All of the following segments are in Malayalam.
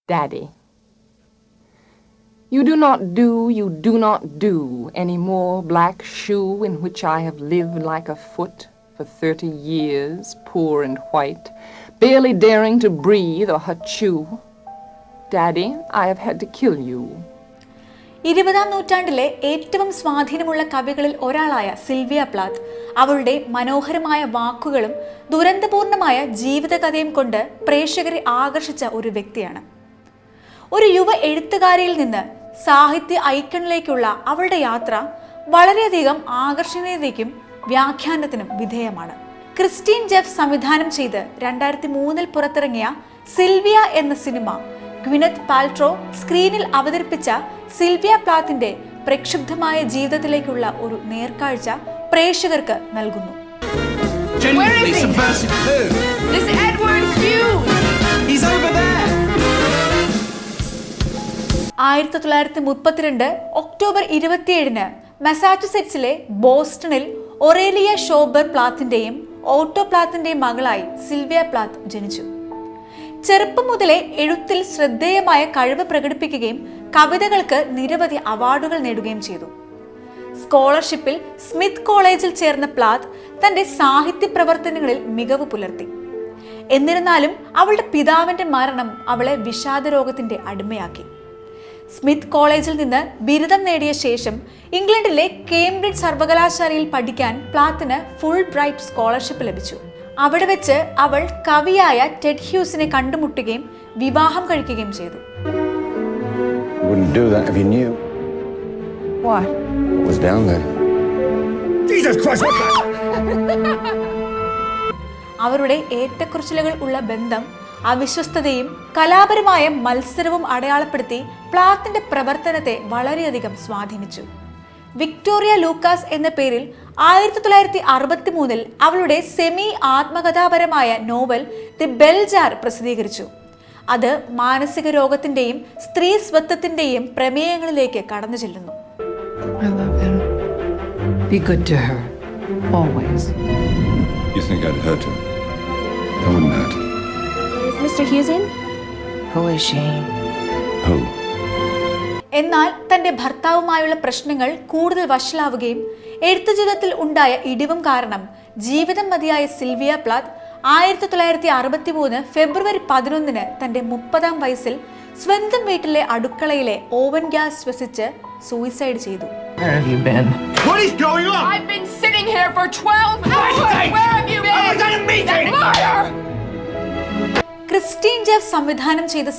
Daddy. You do not do any more black shoe in which I have lived like a foot for 30 years, poor and white, barely daring to breathe or chew. Daddy, I have had to kill you. 20-ാം നൂറ്റാണ്ടിലെ ഏറ്റവും സ്വാധീനമുള്ള കവികളിൽ ഒരാളായ സിൽവിയ പ്ലാത്ത് അവളുടെ മനോഹരമായ വാക്കുകളും ദുരന്തപൂർണമായ ജീവിതകഥയും കൊണ്ട് പ്രേക്ഷകരെ ആകർഷിച്ച ഒരു വ്യക്തിയാണ്. ഒരു യുവ എഴുത്തുകാരിയിൽ നിന്ന് സാഹിത്യ ഐക്കണിലേക്കുള്ള അവളുടെ യാത്ര വളരെയധികം ആകർഷണീയതയ്ക്കും വ്യാഖ്യാനത്തിനും വിധേയമാണ്. ക്രിസ്റ്റീൻ ജെഫ് സംവിധാനം ചെയ്ത് 2003 പുറത്തിറങ്ങിയ സിൽവിയ എന്ന സിനിമ ഗ്വിനത്ത് പാൽട്രോ സ്ക്രീനിൽ അവതരിപ്പിച്ച സിൽവിയ പ്ലാത്തിന്റെ പ്രക്ഷുബ്ധമായ ജീവിതത്തിലേക്കുള്ള ഒരു നേർക്കാഴ്ച പ്രേക്ഷകർക്ക് നൽകുന്നു. 1932 ഒക്ടോബർ 27 മസാച്യുസെറ്റ്സിലെ ബോസ്റ്റണിൽ ഒറേലിയ ഷോബർ പ്ലാത്തിന്റെയും ഓട്ടോ പ്ലാത്തിന്റെയും മകളായി സിൽവിയ പ്ലാത്ത് ജനിച്ചു. ചെറുപ്പം മുതലേ എഴുത്തിൽ ശ്രദ്ധേയമായ കഴിവ് പ്രകടിപ്പിക്കുകയും കവിതകൾക്ക് നിരവധി അവാർഡുകൾ നേടുകയും ചെയ്തു. സ്കോളർഷിപ്പിൽ സ്മിത്ത് കോളേജിൽ ചേർന്ന പ്ലാത്ത് തന്റെ സാഹിത്യ പ്രവർത്തനങ്ങളിൽ മികവ് പുലർത്തി. എന്നിരുന്നാലും അവളുടെ പിതാവിന്റെ മരണം അവളെ വിഷാദരോഗത്തിന്റെ അടിമയാക്കി. സ്മിത്ത് കോളേജിൽ നിന്ന് ബിരുദം നേടിയ ശേഷം ഇംഗ്ലണ്ടിലെ കേംബ്രിഡ്ജ് സർവകലാശാലയിൽ പഠിക്കാൻ പ്ലാത്തിന് ഫുൾ ബ്രൈറ്റ് സ്കോളർഷിപ്പ് ലഭിച്ചു. അവിടെ വെച്ച് അവൾ കവിയായ ടെഡ് ഹ്യൂസിനെ കണ്ടുമുട്ടുകയും വിവാഹം കഴിക്കുകയും ചെയ്തു. അവരുടെ ഏറ്റക്കുറച്ചിലുകൾ ഉള്ള ബന്ധം അവിശ്വസ്തതയും കലാപരമായ മത്സരവും അടയാളപ്പെടുത്തി പ്ലാത്തിന്റെ പ്രവർത്തനത്തെ വളരെയധികം സ്വാധീനിച്ചു. വിക്ടോറിയ ലൂക്കാസ് എന്ന പേരിൽ 1963 അവളുടെ സെമി ആത്മകഥാപരമായ നോവൽ ദി ബെൽ ജാർ പ്രസിദ്ധീകരിച്ചു. അത് മാനസിക രോഗത്തിന്റെയും സ്ത്രീ സ്വത്വത്തിന്റെയും പ്രമേയങ്ങളിലേക്ക് കടന്നു ചെല്ലുന്നു. Be good to her, always. You think I'd hurt her? I wouldn't hurt. Is Mr. Hughes in? Who is she? Who? എന്നാൽ തന്റെ ഭർത്താവുമായുള്ള പ്രശ്നങ്ങൾ കൂടുതൽ വഷളാവുകയും എഴുത്തു ജീവിതത്തിൽ ഉണ്ടായ ഇടിവും കാരണം ജീവിതം മതിയായ സിൽവിയ പ്ലാത്ത് 1963 ഫെബ്രുവരി 11 തന്റെ 30-ാം വയസ്സിൽ സ്വന്തം വീട്ടിലെ അടുക്കളയിലെ ഓവൻ ഗ്യാസ് ശ്വസിച്ച് സൂയിസൈഡ് ചെയ്തു. Where have you been? What is going on? I've been sitting here for 12 hours. Where have you been? I was at a meeting. Christine Jeff സംവിധാനം ചെയ്ത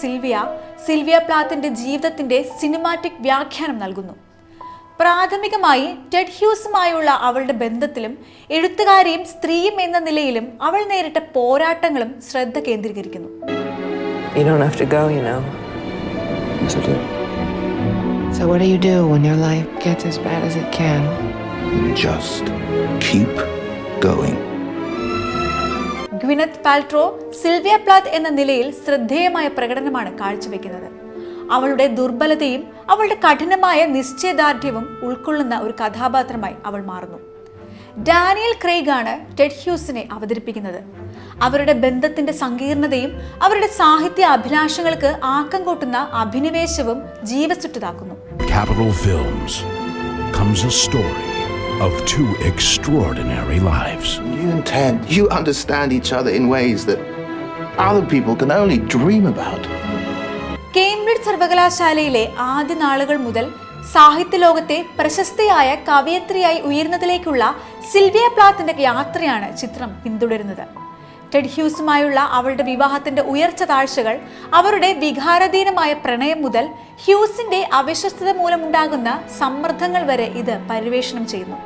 സിൽവിയ പ്ലാത്തിന്റെ ജീവിതത്തിന്റെ സിനിമാറ്റിക് വ്യാഖ്യാനം നൽകുന്നു. പ്രാഥമികമായി ടെഡ് ഹ്യൂസുമായുള്ള അവളുടെ ബന്ധത്തിലും എഴുത്തുകാരിയും സ്ത്രീയും എന്ന നിലയിലും അവൾ നേരിട്ട പോരാട്ടങ്ങളും ശ്രദ്ധ കേന്ദ്രീകരിക്കുന്നു. You don't have to go, you know. Yes, I do. So what do you do when your life gets as bad as it can? Just keep going. Gwyneth Paltrow Sylvia Plath എന്ന നിലയിൽ ശ്രദ്ധേയമായ പ്രകടനമാണ് കാഴ്ചവെക്കുന്നത്. അവളുടെ ദുർബലതയും അവളുടെ കഠിനമായ നിശ്ചയദാർഢ്യവും ഉൾക്കൊള്ളുന്ന ഒരു കഥാപാത്രമായി അവൾ മാറുന്നു. ഡാനിയൽ ക്രെയ്ഗ് ആണ് ടെഡ് ഹ്യൂസിനെ അവതരിപ്പിക്കുന്നത്. അവരുടെ ബന്ധത്തിന്റെ സങ്കീർണതയും അവരുടെ സാഹിത്യ അഭിലാഷങ്ങൾക്ക് ആക്കം കൂട്ടുന്ന അഭിനിവേശവും ജീവസുറ്റതാക്കുന്നു. Capital Films comes a story of two extraordinary lives. You and Ted, you understand each other in ways that other people can only dream about. Cambridge സർവകലാശാലയിലെ ആദ്യ നാളുകൾ മുതൽ സാഹിത്യ ലോകത്തെ പ്രശസ്തയായ കവയത്രിയായി ഉയർന്നതിലേക്കുള്ള സിൽവിയ പ്ലാത്തിന്റെ യാത്രയാണ് ചിത്രം പിന്തുടരുന്നത്. ടെഡ് ഹ്യൂസുമായുള്ള അവളുടെ വിവാഹത്തിന്റെ ഉയർച്ച താഴ്ചകൾ, അവരുടെ വികാരാധീനമായ പ്രണയം മുതൽ ഹ്യൂസിന്റെ അവിശ്വസ്തത മൂലമുണ്ടാകുന്ന സമ്മർദ്ദങ്ങൾ വരെ ഇത് പര്യവേഷണം ചെയ്യുന്നു.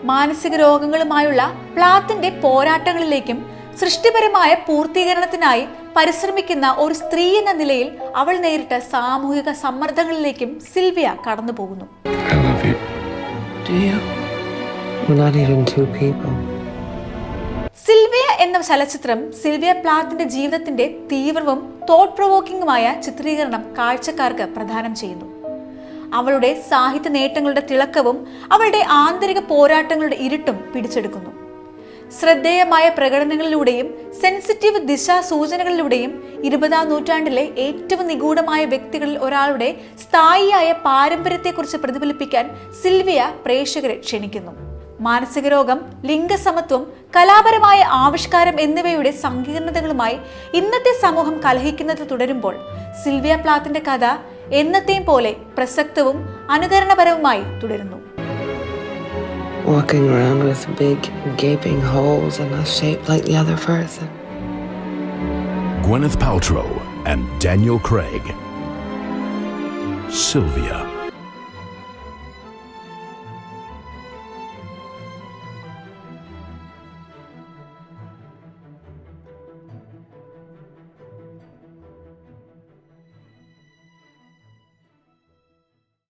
മാനസിക രോഗങ്ങളുമായുള്ള പ്ലാത്തിന്റെ പോരാട്ടങ്ങളിലേക്കും സൃഷ്ടിപരമായ പൂർത്തീകരണത്തിനായി പരിശ്രമിക്കുന്ന ഒരു സ്ത്രീ എന്ന നിലയിൽ അവൾ നേരിട്ട സാമൂഹിക സമ്മർദ്ദങ്ങളിലേക്കും സിൽവിയ കടന്നു പോകുന്നു. I love you. Do you? We're not even two people. Sylvia എന്ന ചലച്ചിത്രം സിൽവിയ പ്ലാത്തിന്റെ ജീവിതത്തിന്റെ തീവ്രവും തോട്ട് പ്രൊവോക്കിംഗുമായ ചിത്രീകരണം കാഴ്ചക്കാർക്ക് പ്രദാനം ചെയ്യുന്നു. അവളുടെ സാഹിത്യ നേട്ടങ്ങളുടെ തിളക്കവും അവളുടെ ആന്തരിക പോരാട്ടങ്ങളുടെ ഇരുട്ടും പിടിച്ചെടുക്കുന്നു. ശ്രദ്ധേയമായ പ്രകടനങ്ങളിലൂടെയും സെൻസിറ്റീവ് ദിശാസൂചനകളിലൂടെയും 20-ാം നൂറ്റാണ്ടിലെ ഏറ്റവും നിഗൂഢമായ വ്യക്തികളിൽ ഒരാളുടെ സ്ഥായിയായ പാരമ്പര്യത്തെക്കുറിച്ച് പ്രതിഫലിപ്പിക്കാൻ സിൽവിയ പ്രേക്ഷകരെ ക്ഷണിക്കുന്നു. മാനസിക രോഗം, ലിംഗസമത്വം, കലാപരമായ ആവിഷ്കാരം എന്നിവയുടെ സങ്കീർണതകളുമായി ഇന്നത്തെ സമൂഹം കലഹിക്കുന്നത് തുടരുമ്പോൾ സിൽവിയ പ്ലാത്തിന്റെ കഥ എന്നത്തെയും പോലെ പ്രസക്തവും അനുകരണപരവുമായി തുടരുന്നു. Walking around with big, gaping holes and not shaped like the other person. Gwyneth Paltrow and Daniel Craig. Sylvia.